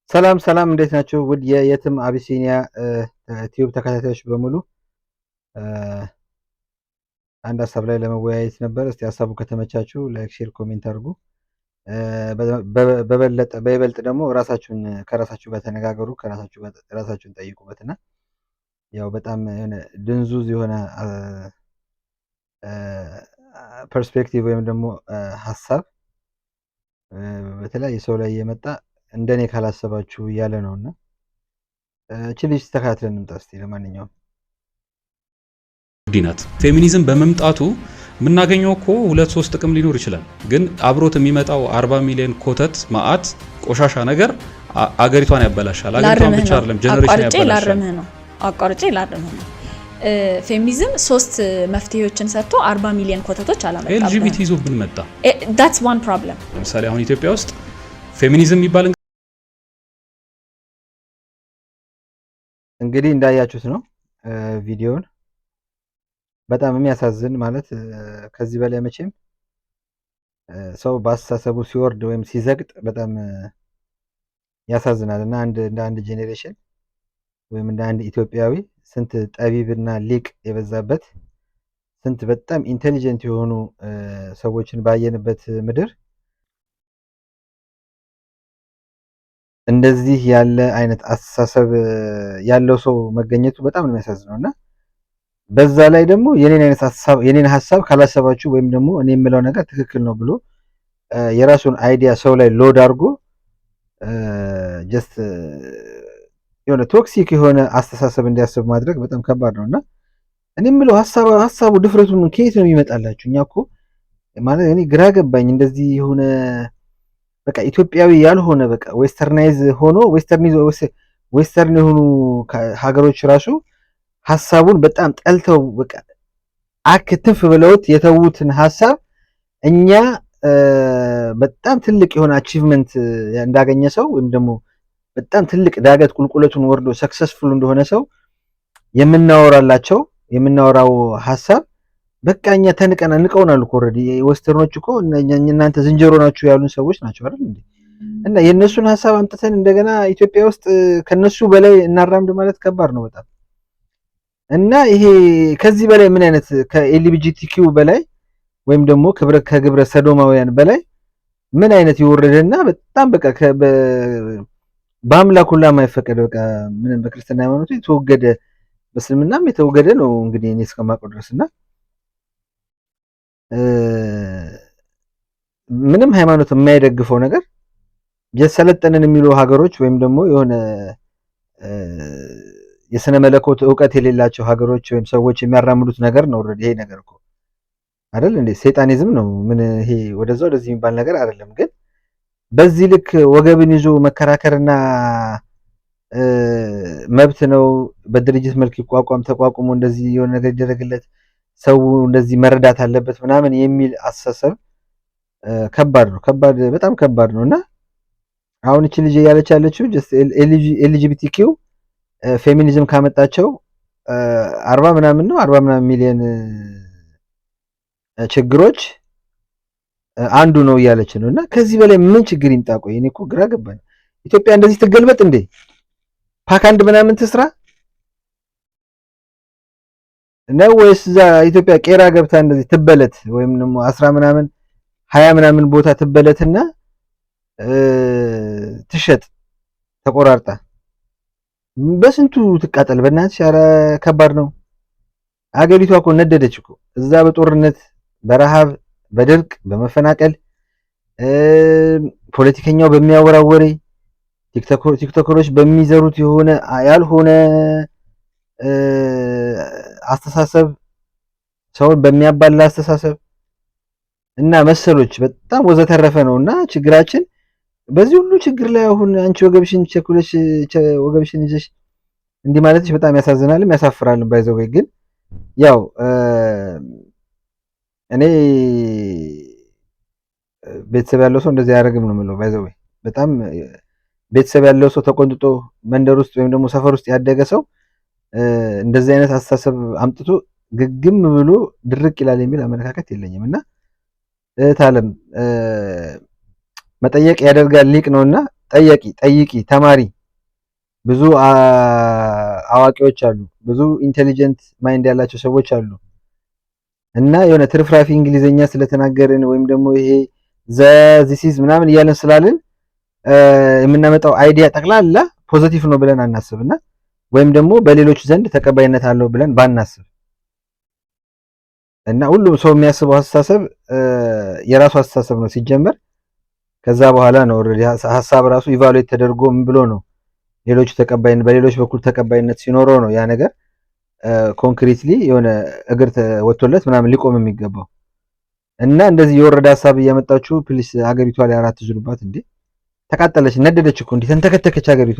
ሰላም ሰላም እንዴት ናችሁ? ውድ የየትም አቢሲኒያ ቲዩብ ተከታታዮች በሙሉ አንድ ሀሳብ ላይ ለመወያየት ነበር። እስቲ ሀሳቡ ከተመቻችሁ ላይክ፣ ሼር፣ ኮሜንት አድርጉ። በይበልጥ ደግሞ ከራሳችሁ ጋር ተነጋገሩ፣ ራሳችሁን ጠይቁበትና ያው በጣም የሆነ ድንዙዝ የሆነ ፐርስፔክቲቭ ወይም ደግሞ ሀሳብ በተለያየ ሰው ላይ የመጣ እንደኔ ካላሰባችሁ እያለ ነውና እቺ ልጅ ተከታትለን እንምጣ እስቲ። ለማንኛውም ዲናት ፌሚኒዝም በመምጣቱ የምናገኘው እኮ 2-3 ጥቅም ሊኖር ይችላል። ግን አብሮት የሚመጣው 40 ሚሊዮን ኮተት ማአት ቆሻሻ ነገር አገሪቷን ያበላሻል። አገሪቷን ብቻ አይደለም ጀነሬሽን ያበላሻል። አቋርጬ ላርምህ ነው። ፌሚኒዝም 3 መፍትሄዎችን ሰጥቶ 40 ሚሊዮን ኮተቶች አላመጣም። ኤልጂቢቲ ይዞብን መጣ። that's one problem። ለምሳሌ አሁን ኢትዮጵያ ውስጥ ፌሚኒዝም የሚባል እንግዲህ እንዳያችሁት ነው ቪዲዮውን። በጣም የሚያሳዝን ማለት ከዚህ በላይ መቼም ሰው በአስተሳሰቡ ሲወርድ ወይም ሲዘግጥ በጣም ያሳዝናል። እና እንደ አንድ ጄኔሬሽን ወይም እንደ አንድ ኢትዮጵያዊ ስንት ጠቢብና ሊቅ የበዛበት ስንት በጣም ኢንቴሊጀንት የሆኑ ሰዎችን ባየንበት ምድር እንደዚህ ያለ አይነት አስተሳሰብ ያለው ሰው መገኘቱ በጣም ነው የሚያሳዝነው። እና በዛ ላይ ደግሞ የኔን ሀሳብ ካላሰባችሁ ወይም ደግሞ እኔ የምለው ነገር ትክክል ነው ብሎ የራሱን አይዲያ ሰው ላይ ሎድ አድርጎ ጀስት የሆነ ቶክሲክ የሆነ አስተሳሰብ እንዲያስብ ማድረግ በጣም ከባድ ነው። እና እኔ የምለው ሀሳቡ ድፍረቱን ከየት ነው የሚመጣላችሁ? እኛ እኮ ማለት እኔ ግራ ገባኝ። እንደዚህ የሆነ በቃ ኢትዮጵያዊ ያልሆነ በቃ ዌስተርናይዝ ሆኖ ዌስተርን የሆኑ ሀገሮች ራሱ ሀሳቡን በጣም ጠልተው በቃ አክትፍ ብለውት የተዉትን ሀሳብ እኛ በጣም ትልቅ የሆነ አቺቭመንት እንዳገኘ ሰው ወይም ደግሞ በጣም ትልቅ ዳገት ቁልቁለቱን ወርዶ ሰክሰስፉል እንደሆነ ሰው የምናወራው ሀሳብ በቃ እኛ ንቀውናል እኮ ኦልሬዲ። ዌስተርኖች እኮ እናንተ ዝንጀሮ ናችሁ ያሉን ሰዎች ናቸው አይደል እንዴ? እና የእነሱን ሀሳብ አምጥተን እንደገና ኢትዮጵያ ውስጥ ከነሱ በላይ እናራምድ ማለት ከባድ ነው በጣም። እና ይሄ ከዚህ በላይ ምን አይነት ከኤልጂቢቲኪው በላይ ወይም ደግሞ ከግብረ ሰዶማውያን በላይ ምን አይነት የወረደና በጣም በቃ በአምላክ ሁላ የማይፈቀድ በቃ ምንም በክርስትና ሃይማኖቱ የተወገደ በእስልምናም የተወገደ ነው እንግዲህ እኔ እስከማውቀው ድረስና ምንም ሃይማኖት የማይደግፈው ነገር የሰለጠነን የሚሉ ሀገሮች ወይም ደግሞ የሆነ የስነ መለኮት ዕውቀት የሌላቸው ሀገሮች ወይም ሰዎች የሚያራምዱት ነገር ነው። ኦልሬዲ ይሄ ነገር እኮ አይደል እንዴ ሰይጣኒዝም ነው። ምን ይሄ ወደዚህ የሚባል ነገር አይደለም። ግን በዚህ ልክ ወገብን ይዞ መከራከርና መብት ነው በድርጅት መልክ ተቋቁሞ እንደዚህ የሆነ ነገር ይደረግለት ሰው እንደዚህ መረዳት አለበት ምናምን የሚል አስተሳሰብ ከባድ ነው። በጣም ከባድ ነው። እና አሁን እቺ ልጅ ያለች ያለችው ጀስት ኤልጂቢቲኪው ፌሚኒዝም ካመጣቸው 40 ምናምን ሚሊዮን ችግሮች አንዱ ነው እያለች ነው። እና ከዚህ በላይ ምን ችግር ይምጣ? ቆይ እኔ እኮ ግራ ገባኝ። ኢትዮጵያ እንደዚህ ትገልበጥ እንዴ? ፓክ አንድ ምናምን ትስራ ነው ወይስ እዛ ኢትዮጵያ ቄራ ገብታ እንደዚህ ትበለት ወይም ደግሞ 10 ምናምን 20 ምናምን ቦታ ትበለትና ትሸጥ ተቆራርጣ በስንቱ ትቃጠል? በእናትሽ ኧረ ከባድ ነው። አገሪቷ እኮ ነደደች እኮ እዛ በጦርነት በረሃብ በድርቅ በመፈናቀል ፖለቲከኛው በሚያወራው ወሬ ቲክቶከሮች በሚዘሩት የሆነ ያልሆነ አስተሳሰብ ሰውን በሚያባላ አስተሳሰብ እና መሰሎች በጣም ወዘተረፈ ነውና ችግራችን በዚህ ሁሉ ችግር ላይ አሁን አንቺ ወገብሽን ይዘሽ እንዲህ ማለትሽ በጣም ያሳዝናልም ያሳፍራልም። ባይዘው ግን ያው እኔ ቤተሰብ ያለው ሰው እንደዚህ ያደርግም ነው የምለው። ባይዘው በጣም ቤተሰብ ያለው ሰው ተቆንጥጦ መንደር ውስጥ ወይም ደግሞ ሰፈር ውስጥ ያደገ ሰው እንደዚህ አይነት አስተሳሰብ አምጥቶ ግግም ብሎ ድርቅ ይላል የሚል አመለካከት የለኝም። እና እህት ዓለም መጠየቅ ያደርጋል ሊቅ ነውና ጠይቂ፣ ተማሪ። ብዙ አዋቂዎች አሉ፣ ብዙ ኢንቴሊጀንት ማይንድ ያላቸው ሰዎች አሉ። እና የሆነ ትርፍራፊ እንግሊዘኛ ስለተናገርን ወይም ደግሞ ይሄ ዚሲዝ ምናምን እያለን ስላልን የምናመጣው አይዲያ ጠቅላላ ፖዚቲቭ ነው ብለን አናስብና ወይም ደግሞ በሌሎች ዘንድ ተቀባይነት አለው ብለን ባናስብ እና ሁሉም ሰው የሚያስበው አስተሳሰብ የራሱ አስተሳሰብ ነው ሲጀመር። ከዛ በኋላ ነው ኦሬዲ ሐሳብ ራሱ ኢቫሉዌት ተደርጎ ምን ብሎ ነው ሌሎች ተቀባይነት በሌሎች በኩል ተቀባይነት ሲኖረው ነው ያ ነገር ኮንክሪትሊ የሆነ እግር ወጥቶለት ምናምን ሊቆም የሚገባው። እና እንደዚህ የወረደ ሐሳብ እያመጣችሁ ፕሊስ ሀገሪቷ ላይ አራት ዙሩባት እንዴ! ተቃጠለች፣ ነደደች እኮ እንዴ! ተንተከተከች ሀገሪቷ።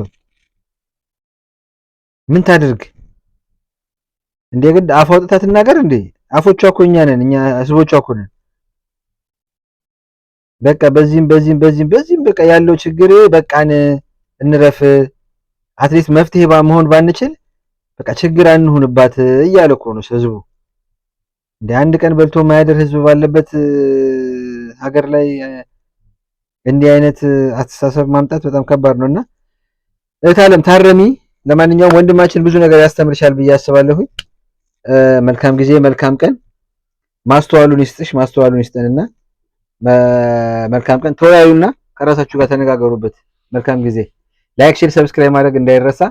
ምን ታድርግ እንዴ? ግድ አፍ አውጥታ ትናገር እንዴ? አፎቿ እኮ እኛ ነን፣ እኛ ህዝቦቿ እኮ ነን። በቃ በዚህም በቃ ያለው ችግር በቃን እንረፍ። አትሊስት መፍትሄ መሆን ባንችል በቃ ችግር አንሁንባት እያለ እኮ ነው ህዝቡ። እንደ አንድ ቀን በልቶ ማያደር ህዝብ ባለበት ሀገር ላይ እንዲህ አይነት አስተሳሰብ ማምጣት በጣም ከባድ ነውና እህታለም ታረሚ። ለማንኛውም ወንድማችን ብዙ ነገር ያስተምርሻል ብዬ አስባለሁኝ። መልካም ጊዜ፣ መልካም ቀን። ማስተዋሉን ይስጥሽ፣ ማስተዋሉን ይስጠንና መልካም ቀን። ተወያዩና ከራሳችሁ ጋር ተነጋገሩበት። መልካም ጊዜ። ላይክ፣ ሼር፣ ሰብስክራይብ ማድረግ እንዳይረሳ።